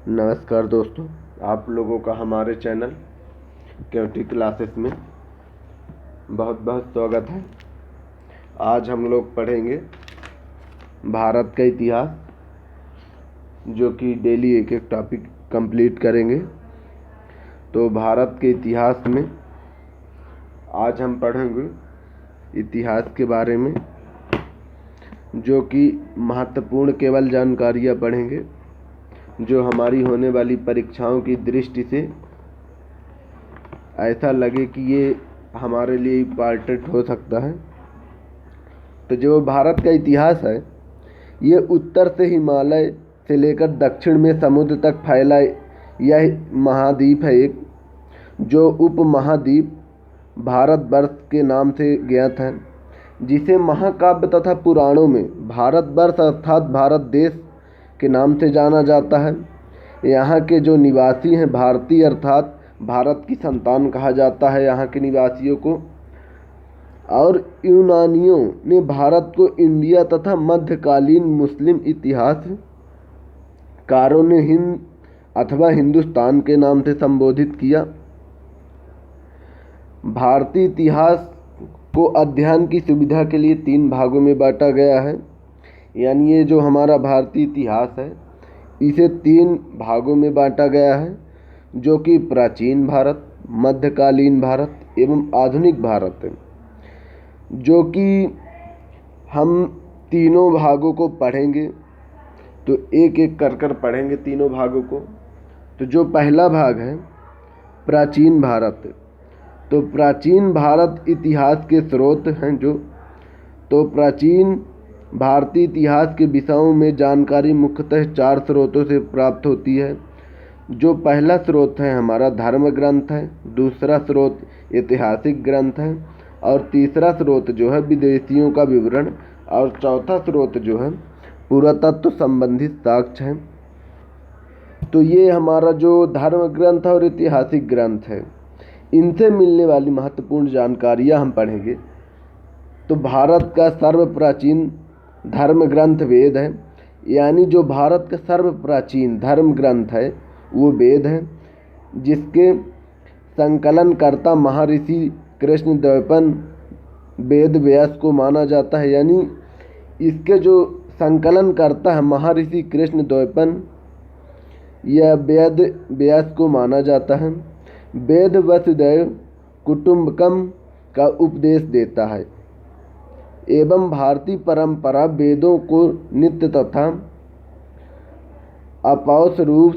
नमस्कार दोस्तों, आप लोगों का हमारे चैनल केवटी क्लासेस में बहुत बहुत स्वागत है। आज हम लोग पढ़ेंगे भारत का इतिहास, जो कि डेली एक एक टॉपिक कंप्लीट करेंगे। तो भारत के इतिहास में आज हम पढ़ेंगे इतिहास के बारे में, जो कि महत्वपूर्ण केवल जानकारियाँ पढ़ेंगे जो हमारी होने वाली परीक्षाओं की दृष्टि से ऐसा लगे कि ये हमारे लिए इम्पॉर्टेंट हो सकता है। तो जो भारत का इतिहास है, ये उत्तर से हिमालय से लेकर दक्षिण में समुद्र तक फैला यह महाद्वीप है, एक जो उपमहाद्वीप भारतवर्ष के नाम से ज्ञात है, जिसे महाकाव्य तथा पुराणों में भारतवर्ष अर्थात भारत देश के नाम से जाना जाता है। यहाँ के जो निवासी हैं भारतीय अर्थात भारत की संतान कहा जाता है यहाँ के निवासियों को। और यूनानियों ने भारत को इंडिया तथा मध्यकालीन मुस्लिम इतिहासकारों ने हिंद अथवा हिंदुस्तान के नाम से संबोधित किया। भारतीय इतिहास को अध्ययन की सुविधा के लिए 3 भागों में बांटा गया है। यानी ये जो हमारा भारतीय इतिहास है, इसे 3 भागों में बांटा गया है, जो कि प्राचीन भारत, मध्यकालीन भारत एवं आधुनिक भारत है। जो कि हम तीनों भागों को पढ़ेंगे, तो एक एक कर पढ़ेंगे तीनों भागों को। तो जो पहला भाग है प्राचीन भारत, तो प्राचीन भारत इतिहास के स्रोत हैं तो प्राचीन भारतीय इतिहास के विषयों में जानकारी मुख्यतः 4 स्रोतों से प्राप्त होती है। जो पहला स्रोत है हमारा धर्म ग्रंथ है, दूसरा स्रोत ऐतिहासिक ग्रंथ है, और तीसरा स्रोत जो है विदेशियों का विवरण, और चौथा स्रोत जो है पुरातत्व संबंधित साक्ष्य है। तो ये हमारा जो धर्म ग्रंथ और ऐतिहासिक ग्रंथ है, इनसे मिलने वाली महत्वपूर्ण जानकारियाँ हम पढ़ेंगे। तो भारत का सर्वप्राचीन धर्म ग्रंथ वेद है। यानी जो भारत का सर्वप्राचीन धर्म ग्रंथ है वो वेद है, जिसके संकलनकर्ता महर्षि कृष्णद्वैपायन वेद व्यास को माना जाता है। यानी इसके जो संकलनकर्ता है महर्षि कृष्णद्वैपायन, यह वेद व्यास को माना जाता है। वेद वसुधैव कुटुंबकम का उपदेश देता है एवं भारतीय परंपरा वेदों को नित्य तथा अपौष रूप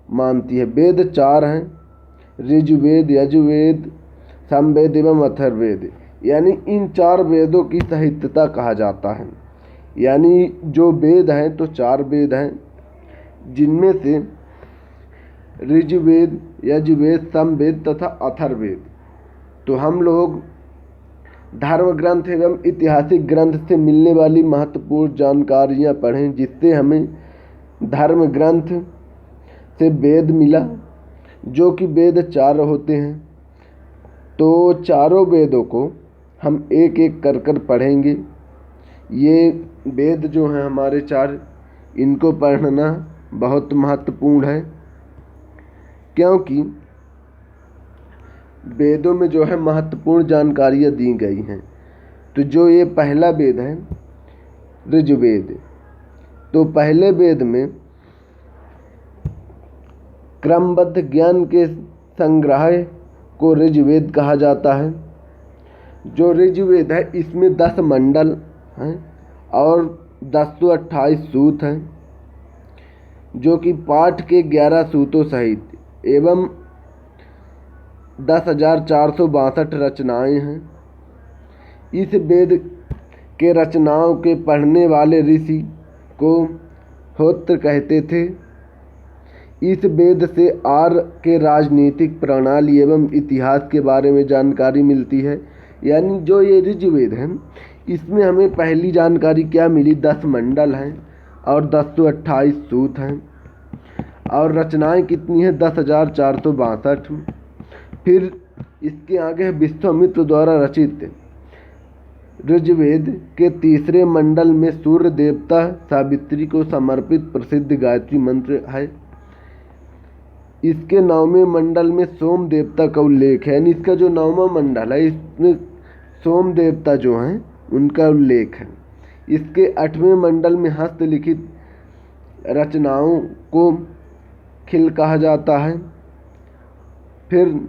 मानती है। वेद 4 हैं, ऋग्वेद, यजुर्वेद, सामवेद एवं अथर्ववेद। यानी इन 4 वेदों की साहित्यता कहा जाता है। यानी जो वेद हैं तो 4 वेद हैं, जिनमें से ऋग्वेद, यजुर्वेद, सामवेद तथा अथर्ववेद। तो हम लोग धर्म ग्रंथ एवं ऐतिहासिक ग्रंथ से मिलने वाली महत्वपूर्ण जानकारियाँ पढ़ें, जिससे हमें धर्म ग्रंथ से वेद मिला, जो कि वेद 4 होते हैं। तो चारों वेदों को हम एक एक कर पढ़ेंगे। ये वेद जो हैं हमारे 4, इनको पढ़ना बहुत महत्वपूर्ण है, क्योंकि वेदों में जो है महत्वपूर्ण जानकारियाँ दी गई हैं। तो जो ये पहला वेद है ऋग्वेद, तो पहले वेद में क्रमबद्ध ज्ञान के संग्रह को ऋग्वेद कहा जाता है। जो ऋग्वेद है इसमें 10 मंडल हैं और 1028 सूत हैं, जो कि पाठ के 11 सूतों सहित एवं 10,462 रचनाएं हैं। इस वेद के रचनाओं के पढ़ने वाले ऋषि को होत्र कहते थे। इस वेद से आर्य के राजनीतिक प्रणाली एवं इतिहास के बारे में जानकारी मिलती है। यानी जो ये ऋग्वेद है, इसमें हमें पहली जानकारी क्या मिली, 10 मंडल हैं और 1028 सूत हैं, और रचनाएं कितनी हैं, 10,462। फिर इसके आगे विश्वामित्र द्वारा रचित ऋग्वेद के तीसरे मंडल में सूर्य देवता सावित्री को समर्पित प्रसिद्ध गायत्री मंत्र है। इसके 9वें मंडल में सोम देवता का उल्लेख है, यानी इसका जो 9वां मंडल है इसमें सोम देवता जो हैं उनका उल्लेख है। इसके 8वें मंडल में हस्तलिखित रचनाओं को खिल कहा जाता है। फिर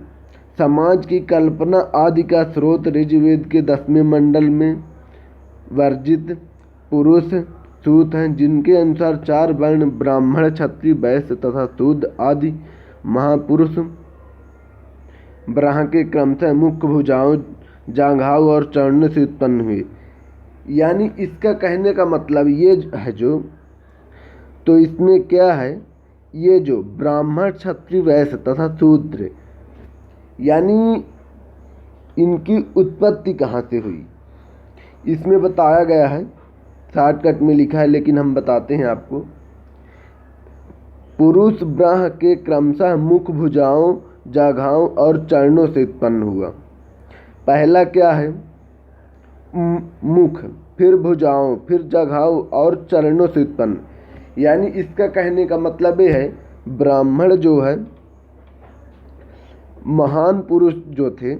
समाज की कल्पना आदि का स्रोत ऋग्वेद के 10वें मंडल में वर्जित पुरुष सूत हैं, जिनके अनुसार 4 वर्ण ब्राह्मण, क्षत्रिय, वैश्य तथा शूद्र आदि महापुरुष ब्रह्म के क्रमशः मुख्य भुजाओं, जांघाओं और चरणों से उत्पन्न हुए। यानी इसका कहने का मतलब ये है जो, तो इसमें क्या है, ये जो ब्राह्मण, क्षत्रिय, वैश्य तथा शूद्र, यानी इनकी उत्पत्ति कहाँ से हुई इसमें बताया गया है। शॉर्टकट में लिखा है लेकिन हम बताते हैं आपको। पुरुष ब्रह्म के क्रमशः मुख, भुजाओं, जांघाओं और चरणों से उत्पन्न हुआ। पहला क्या है, मुख, फिर भुजाओं, फिर जांघाओं और चरणों से उत्पन्न। यानी इसका कहने का मतलब ये है, ब्राह्मण जो है महान पुरुष जो थे,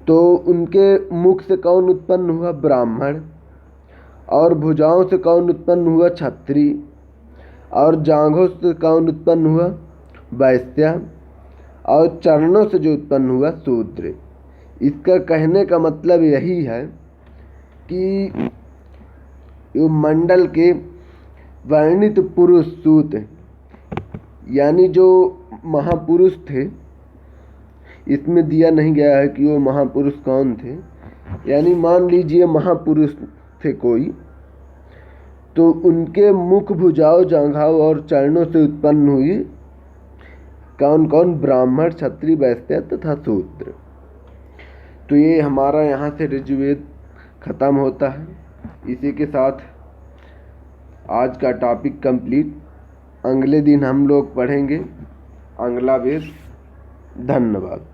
तो उनके मुख से कौन उत्पन्न हुआ, ब्राह्मण, और भुजाओं से कौन उत्पन्न हुआ, क्षत्रिय, और जांघों से कौन उत्पन्न हुआ, वैश्य, और चरणों से जो उत्पन्न हुआ, शूद्र। इसका कहने का मतलब यही है कि मंडल के वर्णित पुरुष सूत, यानी जो महापुरुष थे, इसमें दिया नहीं गया है कि वो महापुरुष कौन थे, यानी मान लीजिए महापुरुष थे कोई, तो उनके मुख, भुजाओं, जांघाओं और चरणों से उत्पन्न हुई कौन कौन, ब्राह्मण, क्षत्रिय, वैश्य तथा शूद्र। तो ये हमारा यहाँ से ऋग्वेद खत्म होता है। इसी के साथ आज का टॉपिक कंप्लीट। अगले दिन हम लोग पढ़ेंगे अगला वेद। धन्यवाद।